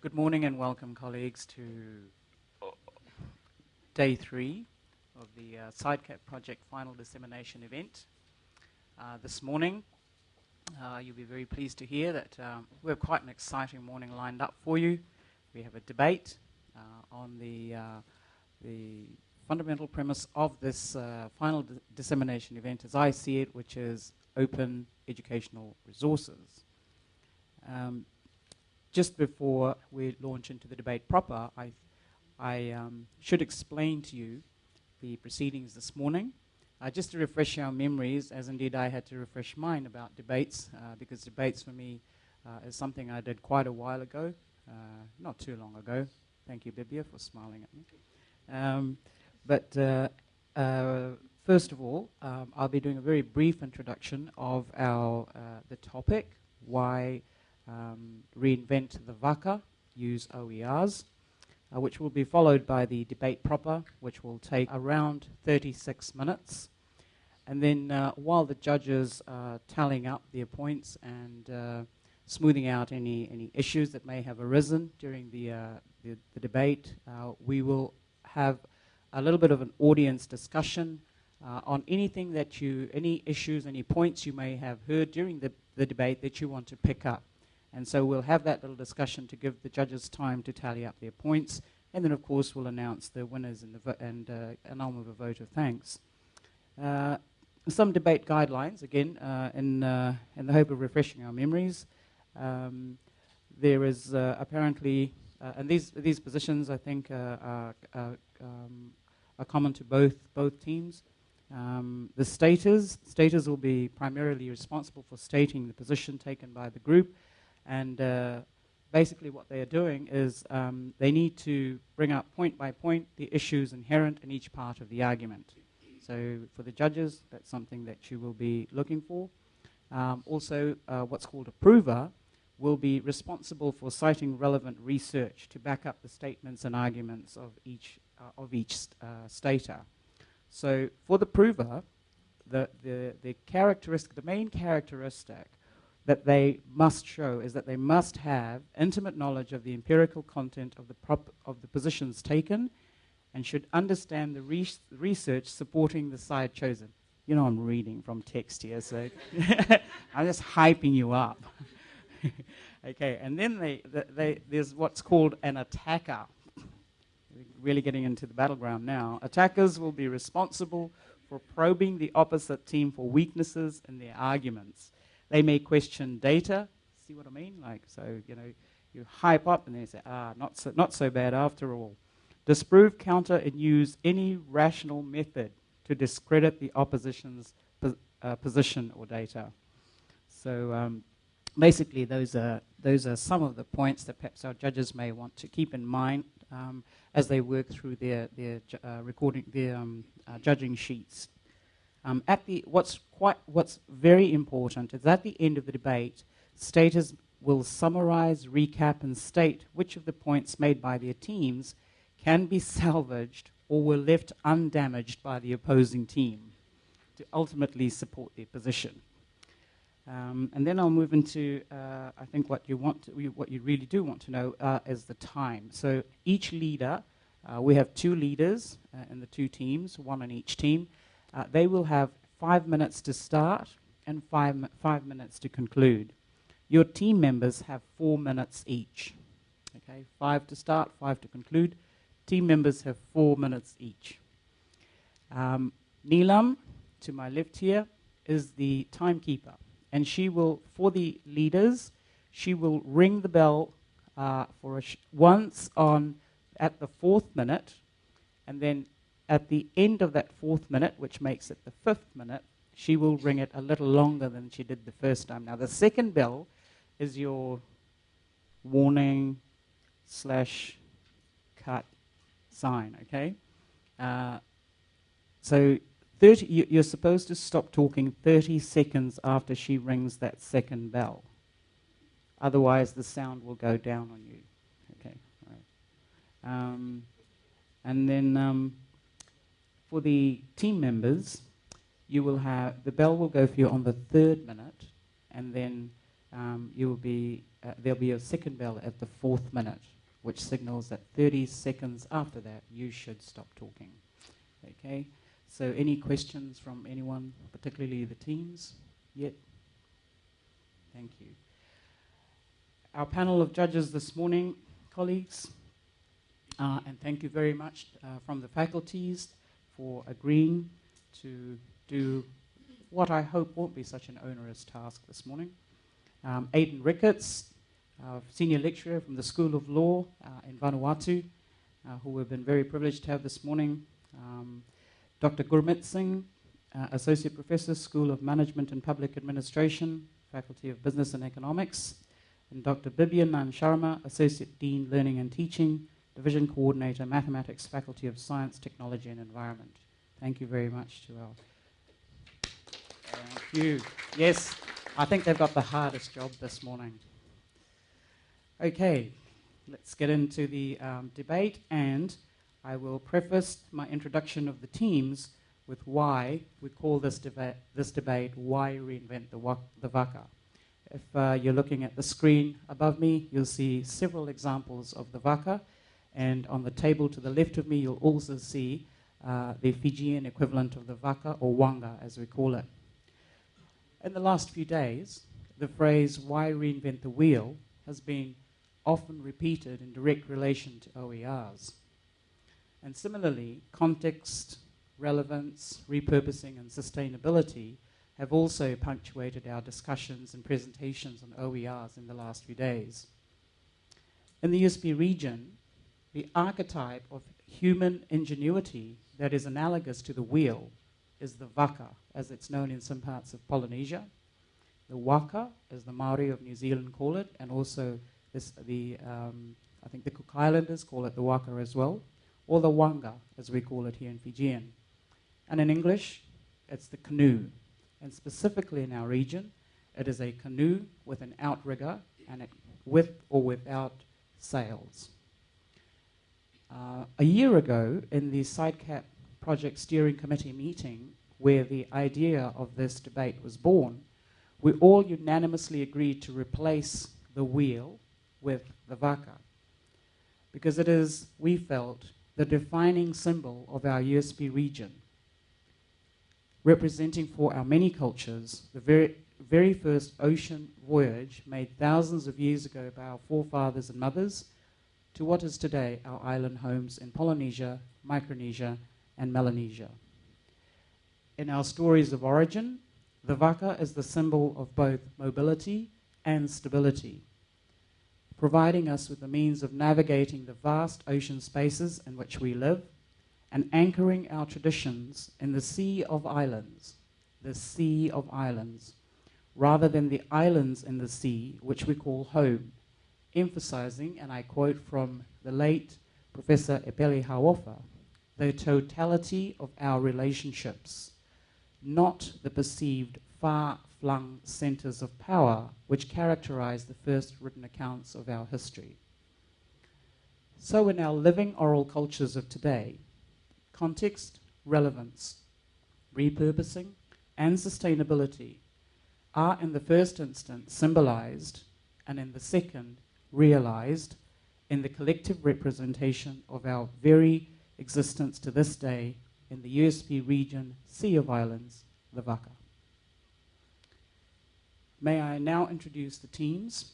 Good morning and welcome, colleagues, to day 3 of the SideCAP project final dissemination event. This morning, you'll be very pleased to hear that we have quite an exciting morning lined up for you. We have a debate on the fundamental premise of this final dissemination event, as I see it, which is open educational resources. Just before we launch into the debate proper, I should explain to you the proceedings this morning, just to refresh our memories, as indeed I had to refresh mine about debates, because debates for me is something I did quite a while ago, not too long ago. Thank you, Bibhya, for smiling at me. First of all, I'll be doing a very brief introduction of the topic, why Re-invent the Vaka, use OERs, which will be followed by the debate proper, which will take around 36 minutes. And then while the judges are tallying up their points and smoothing out any issues that may have arisen during the debate, we will have a little bit of an audience discussion on anything that any issues, any points you may have heard during the debate that you want to pick up. And so we'll have that little discussion to give the judges time to tally up their points, and then of course we'll announce the winners and I'll move a vote of thanks. Some debate guidelines, again, in the hope of refreshing our memories. There is apparently, and these positions I think are common to both teams. The staters will be primarily responsible for stating the position taken by the group. And basically what they are doing is they need to bring up point by point the issues inherent in each part of the argument. So for the judges, that's something that you will be looking for. Also, what's called a prover will be responsible for citing relevant research to back up the statements and arguments of each stater. So for the prover, the main characteristic that they must show is that they must have intimate knowledge of the empirical content of the positions taken and should understand the research supporting the side chosen. You know I'm reading from text here, so I'm just hyping you up. Okay, and then there's what's called an attacker. We're really getting into the battleground now. Attackers will be responsible for probing the opposite team for weaknesses in their arguments. They may question data. See what I mean? Like, so, you know, you hype up and they say, not so bad after all. Disprove, counter, and use any rational method to discredit the opposition's position or data. So basically, those are some of the points that perhaps our judges may want to keep in mind as they work through their judging sheets. What's very important is at the end of the debate, staters will summarize, recap, and state which of the points made by their teams can be salvaged or were left undamaged by the opposing team to ultimately support their position. And then I'll move into, I think what you really do want to know is the time. So each leader, we have 2 leaders in the 2 teams, 1 on each team. They will have 5 minutes to start and 5 minutes to conclude. Your team members have 4 minutes each. Okay, 5 to start, 5 to conclude. Team members have 4 minutes each. Neelam, to my left here, is the timekeeper. And she will, for the leaders, she will ring the bell once at the 4th minute, and then at the end of that 4th minute, which makes it the 5th minute, she will ring it a little longer than she did the first time. Now, the second bell is your warning / cut sign, okay? So you're supposed to stop talking 30 seconds after she rings that second bell. Otherwise, the sound will go down on you, okay? All right. And then for the team members, you will have, the bell will go for you on the 3rd minute, and then you will be there'll be a second bell at the 4th minute, which signals that 30 seconds after that you should stop talking. Okay, so any questions from anyone, particularly the teams yet? Thank you. Our panel of judges this morning, colleagues, and thank you very much from the faculties for agreeing to do what I hope won't be such an onerous task this morning. Aidan Ricketts, senior lecturer from the School of Law in Vanuatu, who we've been very privileged to have this morning. Dr. Gurmeet Singh, associate professor, School of Management and Public Administration, Faculty of Business and Economics, and Dr. Bibhya Sharma, associate dean, Learning and Teaching, division coordinator, Mathematics, Faculty of Science, Technology and Environment. Thank you very much to our... Thank you. Yes, I think they've got the hardest job this morning. Okay, let's get into the debate, and I will preface my introduction of the teams with why we call this debate Why Reinvent the Vaka. If you're looking at the screen above me, you'll see several examples of the Vaka, and on the table to the left of me, you'll also see the Fijian equivalent of the Vaka, or Wanga, as we call it. In the last few days, the phrase, why reinvent the wheel, has been often repeated in direct relation to OERs. And similarly, context, relevance, repurposing, and sustainability have also punctuated our discussions and presentations on OERs in the last few days. In the USP region, the archetype of human ingenuity that is analogous to the wheel is the Vaka, as it's known in some parts of Polynesia. The Waka, as the Maori of New Zealand call it, and also I think the Cook Islanders call it the Waka as well, or the Wanga, as we call it here in Fijian. And in English, it's the canoe. And specifically in our region, it is a canoe with an outrigger and it with or without sails. A year ago, in the SideCAP Project Steering Committee meeting, where the idea of this debate was born, we all unanimously agreed to replace the wheel with the Vaka, because it is, we felt, the defining symbol of our USP region, representing for our many cultures the very first ocean voyage made thousands of years ago by our forefathers and mothers to what is today our island homes in Polynesia, Micronesia, and Melanesia. In our stories of origin, the Vaka is the symbol of both mobility and stability, providing us with the means of navigating the vast ocean spaces in which we live and anchoring our traditions in the sea of islands, rather than the islands in the sea, which we call home, emphasizing, and I quote from the late Professor Epeli Hawofa, the totality of our relationships, not the perceived far-flung centers of power which characterize the first written accounts of our history. So in our living oral cultures of today, context, relevance, repurposing, and sustainability are in the first instance symbolized, and in the second realized, in the collective representation of our very existence to this day in the USP region, Sea of Islands, the Vaka. May I now introduce the teams.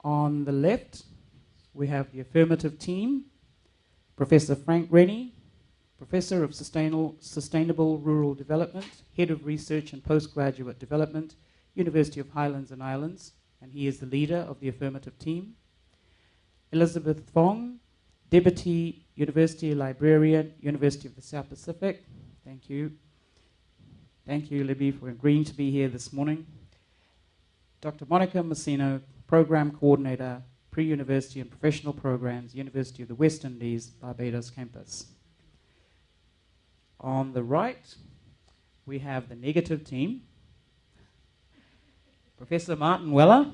On the left, we have the affirmative team, Professor Frank Rennie, Professor of Sustainable Rural Development, Head of Research and Postgraduate Development, University of Highlands and Islands, and he is the leader of the affirmative team. Elizabeth Fong, Deputy University Librarian, University of the South Pacific. Thank you. Thank you, Libby, for agreeing to be here this morning. Dr. Monica Masino, Program Coordinator, Pre-University and Professional Programs, University of the West Indies, Barbados Campus. On the right, we have the negative team. Professor Martin Weller,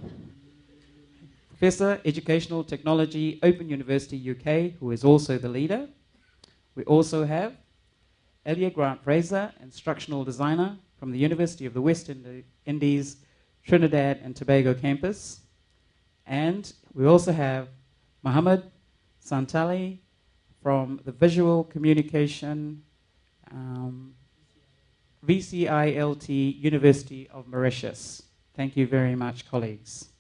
Professor, Educational Technology, Open University UK, who is also the leader. We also have Elia Grant-Fraser, Instructional Designer from the University of the West Indies, Trinidad and Tobago Campus. And we also have Mohammad, Santally from the Visual Communication VCILT University of Mauritius. Thank you very much, colleagues.